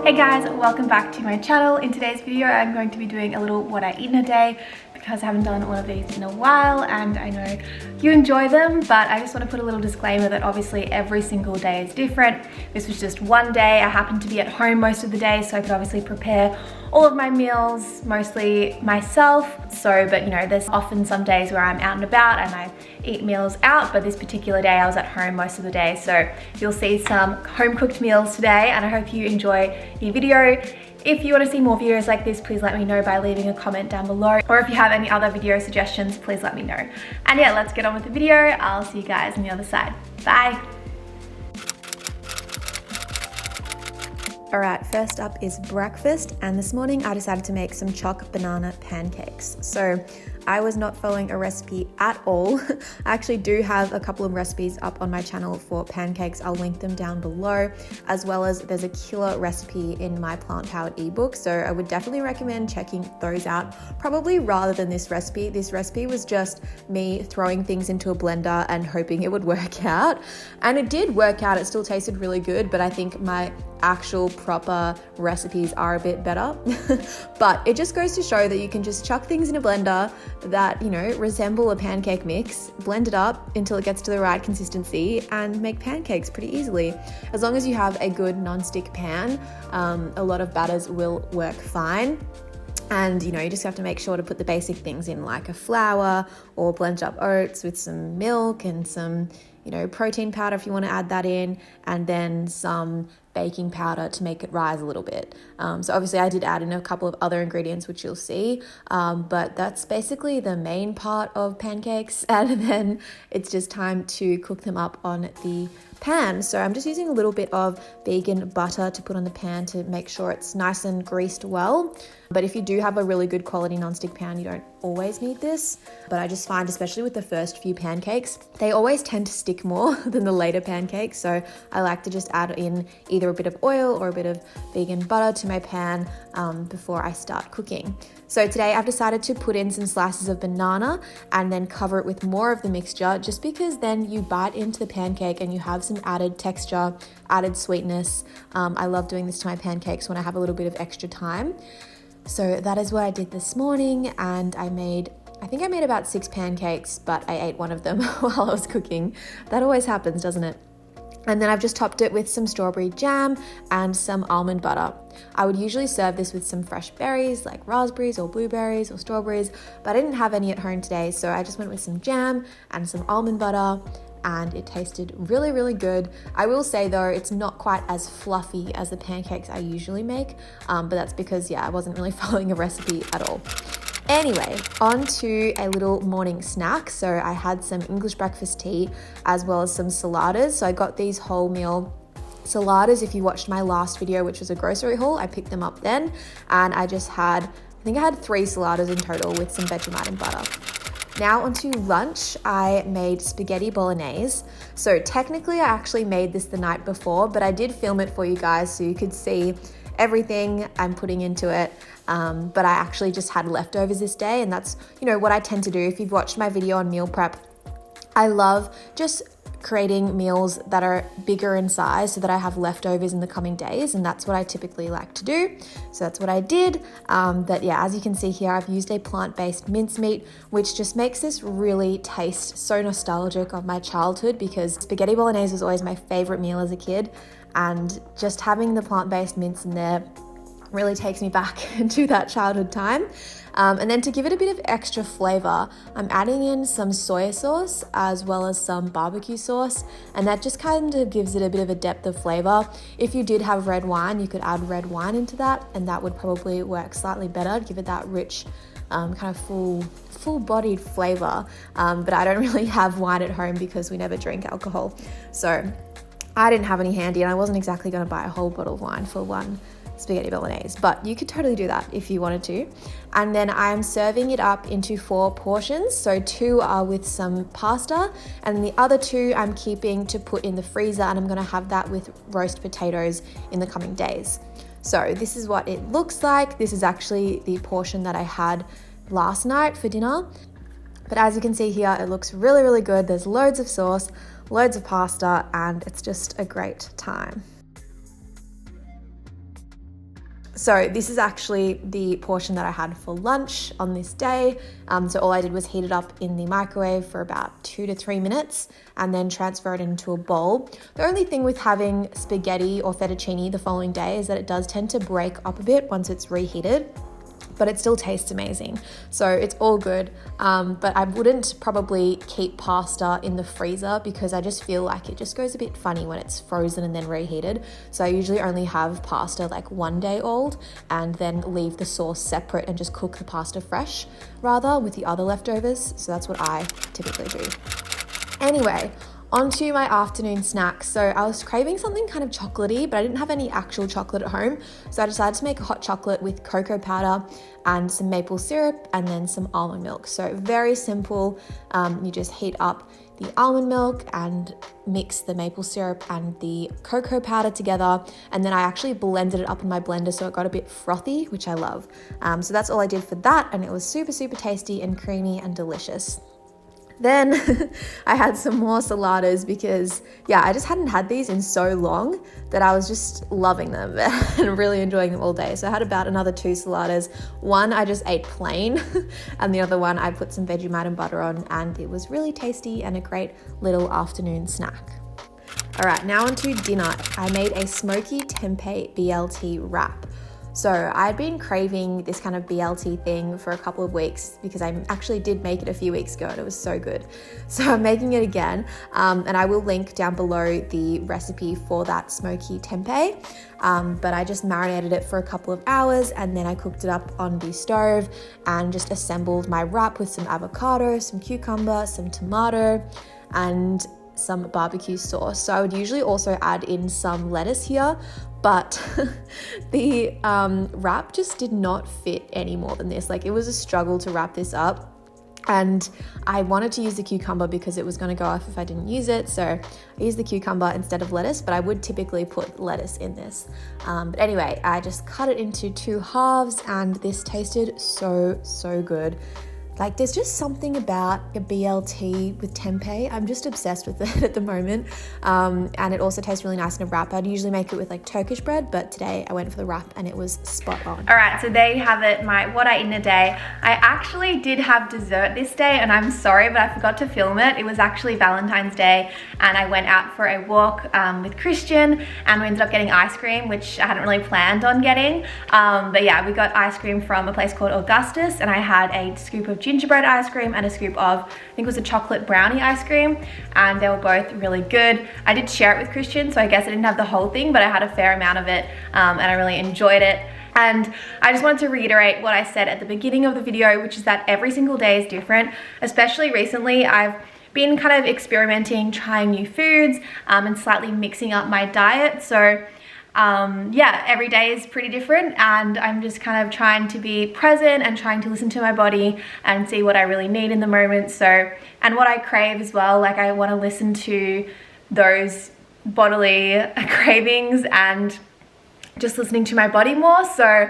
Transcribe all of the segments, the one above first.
Hey guys, welcome back to my channel. In today's video, I'm going to be doing a little what I eat in a day because I haven't done one of these in a while and I know you enjoy them, but I just want to put a little disclaimer that obviously every single day is different. This was just one day. I happened to be at home most of the day, so I could obviously prepare all of my meals, mostly myself. But you know, there's often some days where I'm out and about and I eat meals out, but this particular day I was at home most of the day. So you'll see some home cooked meals today and I hope you enjoy the video. If you want to see more videos like this, please let me know by leaving a comment down below. Or if you have any other video suggestions, please let me know. And yeah, let's get on with the video. I'll see you guys on the other side. Bye. All right, first up is breakfast, and this morning I decided to make some choc banana pancakes. So I was not following a recipe at all. I actually do have a couple of recipes up on my channel for pancakes. I'll link them down below, as well as there's a killer recipe in my plant-powered ebook. So I would definitely recommend checking those out, probably rather than this recipe. This recipe was just me throwing things into a blender and hoping it would work out. And it did work out. It still tasted really good, but I think my actual proper recipes are a bit better. But it just goes to show that you can just chuck things in a blender that, you know, resemble a pancake mix, blend it up until it gets to the right consistency and make pancakes pretty easily. As long as you have a good non-stick pan, a lot of batters will work fine. And you know, you just have to make sure to put the basic things in, like a flour or blend up oats with some milk and some, you know, protein powder if you want to add that in, and then some baking powder to make it rise a little bit. So obviously I did add in a couple of other ingredients, which you'll see, but that's basically the main part of pancakes. And then it's just time to cook them up on the pan. So I'm just using a little bit of vegan butter to put on the pan to make sure it's nice and greased well. But if you do have a really good quality nonstick pan, you don't always need this. But I just find, especially with the first few pancakes, they always tend to stick more than the later pancakes. So I like to just add in either a bit of oil or a bit of vegan butter to my pan before I start cooking. So today I've decided to put in some slices of banana and then cover it with more of the mixture, just because then you bite into the pancake and you have some added texture, added sweetness. I love doing this to my pancakes when I have a little bit of extra time. So that is what I did this morning, and I think I made about 6 pancakes, but I ate one of them while I was cooking. That always happens, doesn't it? And then I've just topped it with some strawberry jam and some almond butter. I would usually serve this with some fresh berries like raspberries or blueberries or strawberries, but I didn't have any at home today, so I just went with some jam and some almond butter, and it tasted really, really good. I will say though, it's not quite as fluffy as the pancakes I usually make, but that's because, yeah, I wasn't really following a recipe at all. Anyway, on to a little morning snack. So I had some English breakfast tea as well as some saladas. So I got these wholemeal saladas. If you watched my last video, which was a grocery haul, I picked them up then, and I think I had 3 saladas in total with some Vegemite and butter. Now onto lunch, I made spaghetti bolognese. So technically I actually made this the night before, but I did film it for you guys so you could see everything I'm putting into it. But I actually just had leftovers this day, and that's, you know, what I tend to do. If you've watched my video on meal prep, I love just creating meals that are bigger in size so that I have leftovers in the coming days, and that's what I typically like to do. So that's what I did. But yeah, as you can see here, I've used a plant-based mincemeat, which just makes this really taste so nostalgic of my childhood, because spaghetti bolognese was always my favorite meal as a kid, and just having the plant-based mince in there really takes me back into that childhood time. And then to give it a bit of extra flavor, I'm adding in some soy sauce as well as some barbecue sauce, and that just kind of gives it a bit of a depth of flavor. If you did have red wine, you could add red wine into that, and that would probably work slightly better, give it that rich, kind of full-bodied flavor. But I don't really have wine at home because we never drink alcohol. So I didn't have any handy, and I wasn't exactly going to buy a whole bottle of wine for one spaghetti bolognese, but you could totally do that if you wanted to. And then I'm serving it up into 4 portions. So 2 are with some pasta, and the other 2 I'm keeping to put in the freezer, and I'm going to have that with roast potatoes in the coming days. So this is what it looks like. This is actually the portion that I had last night for dinner. But as you can see here, it looks really, really good. There's loads of sauce, loads of pasta, and it's just a great time. So this is actually the portion that I had for lunch on this day. So all I did was heat it up in the microwave for about 2 to 3 minutes and then transfer it into a bowl. The only thing with having spaghetti or fettuccine the following day is that it does tend to break up a bit once it's reheated, but it still tastes amazing. So it's all good. But I wouldn't probably keep pasta in the freezer because I just feel like it just goes a bit funny when it's frozen and then reheated. So I usually only have pasta like 1 day old and then leave the sauce separate and just cook the pasta fresh rather with the other leftovers. So that's what I typically do. Anyway, onto my afternoon snacks. So I was craving something kind of chocolatey, but I didn't have any actual chocolate at home. So I decided to make a hot chocolate with cocoa powder and some maple syrup and then some almond milk. So very simple. You just heat up the almond milk and mix the maple syrup and the cocoa powder together. And then I actually blended it up in my blender so it got a bit frothy, which I love. So that's all I did for that. And it was super, super tasty and creamy and delicious. Then I had some more saladas because, I just hadn't had these in so long that I was just loving them and really enjoying them all day. So I had about another 2 saladas. One I just ate plain and the other one I put some Vegemite and butter on, and it was really tasty and a great little afternoon snack. All right, now on to dinner. I made a smoky tempeh BLT wrap. So I'd been craving this kind of BLT thing for a couple of weeks because I actually did make it a few weeks ago and it was so good. So I'm making it again, and I will link down below the recipe for that smoky tempeh. But I just marinated it for a couple of hours and then I cooked it up on the stove and just assembled my wrap with some avocado, some cucumber, some tomato, and some barbecue sauce. So I would usually also add in some lettuce here, but the wrap just did not fit any more than this. Like, it was a struggle to wrap this up. And I wanted to use the cucumber because it was going to go off if I didn't use it. So I used the cucumber instead of lettuce, but I would typically put lettuce in this. But anyway, I just cut it into 2 halves and this tasted so, so good. Like, there's just something about a BLT with tempeh. I'm just obsessed with it at the moment. And it also tastes really nice in a wrap. I'd usually make it with like Turkish bread, but today I went for the wrap and it was spot on. All right, so there you have it, what I ate in a day. I actually did have dessert this day and I'm sorry, but I forgot to film it. It was actually Valentine's Day and I went out for a walk with Christian and we ended up getting ice cream, which I hadn't really planned on getting. But yeah, we got ice cream from a place called Augustus and I had a scoop of gingerbread ice cream and a scoop of, I think it was a chocolate brownie ice cream, and they were both really good. I did share it with Christian, so I guess I didn't have the whole thing, but I had a fair amount of it and I really enjoyed it. And I just wanted to reiterate what I said at the beginning of the video, which is that every single day is different. Especially recently, I've been kind of experimenting, trying new foods and slightly mixing up my diet. So every day is pretty different and I'm just kind of trying to be present and trying to listen to my body and see what I really need in the moment. So, and what I crave as well, like I want to listen to those bodily cravings and just listening to my body more. So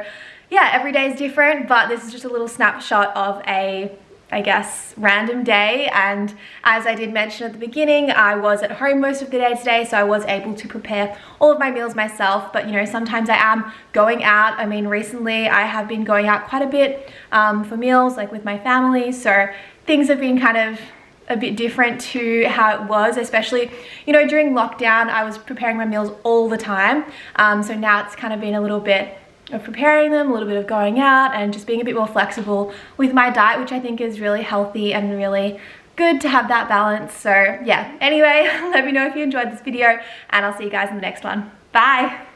yeah, every day is different, but this is just a little snapshot of a, I guess, random day. And as I did mention at the beginning, I was at home most of the day today, so I was able to prepare all of my meals myself. But you know, sometimes I am going out. I mean, recently I have been going out quite a bit for meals, like with my family. So things have been kind of a bit different to how it was, especially, you know, during lockdown, I was preparing my meals all the time. So now it's kind of been a little bit of preparing them, a little bit of going out and just being a bit more flexible with my diet, which I think is really healthy and really good to have that balance. So yeah, anyway, let me know if you enjoyed this video and I'll see you guys in the next one. Bye.